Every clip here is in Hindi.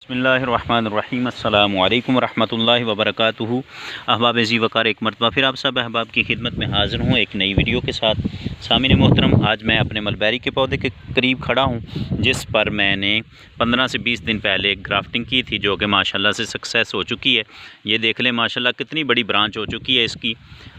बिस्मिल्लाहिर्रहमानिर्रहीम अस्सलामु अलैकुम वरहमतुल्लाहि वबरकातुहू। अहबाब जी वकार एक मरतबा फिर आप सब अहबाब की खिदमत में हाज़िर हूँ एक नई वीडियो के साथ। सामिन मोहतरम, आज मैं अपने मलबेरी के पौधे के करीब खड़ा हूँ जिस पर मैंने 15 से 20 दिन पहले एक ग्राफ्टिंग की थी जो कि माशाल्लाह से सक्सेस हो चुकी है। ये देख लें माशाल्लाह कितनी बड़ी ब्रांच हो चुकी है इसकी।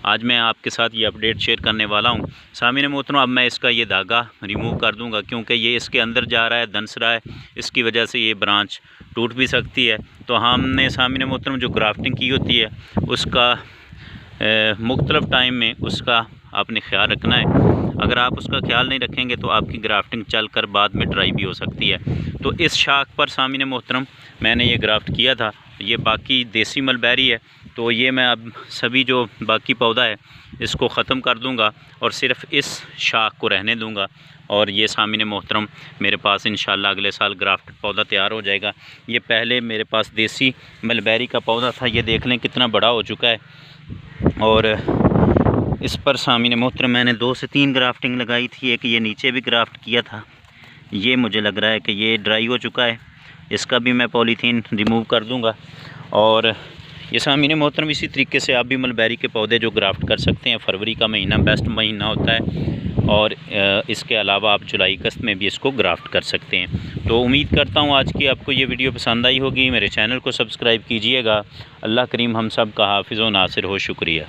आज मैं आपके साथ ये अपडेट शेयर करने वाला हूँ। सामिन मोहतरम, अब मैं इसका ये धागा रिमूव कर दूँगा क्योंकि ये इसके अंदर जा रहा है, दंस रहा है, इसकी वजह से ये ब्रांच टूट भी सकती है। तो हमने सामिन मोहतरम जो ग्राफ्टिंग की होती है उसका मुख्तलिफ़ टाइम में उसका आपने ख्याल रखना है। अगर आप उसका ख्याल नहीं रखेंगे तो आपकी ग्राफ्टिंग चलकर बाद में ड्राई भी हो सकती है। तो इस शाख पर सामिन मोहतरम मैंने ये ग्राफ्ट किया था। ये बाकी देसी मलबेरी है, तो ये मैं अब सभी जो बाकी पौधा है इसको ख़त्म कर दूंगा और सिर्फ़ इस शाख को रहने दूंगा। और ये सामिन मोहतरम मेरे पास इंशाल्लाह अगले साल ग्राफ्ट पौधा तैयार हो जाएगा। ये पहले मेरे पास देसी मलबेरी का पौधा था, ये देख लें कितना बड़ा हो चुका है। और इस पर सामिन मोहतरम मैंने 2 से 3 ग्राफ्टिंग लगाई थी। एक ये नीचे भी ग्राफ्ट किया था, ये मुझे लग रहा है कि ये ड्राई हो चुका है, इसका भी मैं पॉलीथीन रिमूव कर दूंगा। और ये सामिन मोहतरम इसी तरीके से आप भी मलबेरी के पौधे जो ग्राफ्ट कर सकते हैं। फरवरी का महीना बेस्ट महीना होता है और इसके अलावा आप जुलाई अगस्त में भी इसको ग्राफ्ट कर सकते हैं। तो उम्मीद करता हूँ आज की आपको ये वीडियो पसंद आई होगी। मेरे चैनल को सब्सक्राइब कीजिएगा। अल्लाह करीम हम सब का हाफिज़ व नासिर हो। शुक्रिया।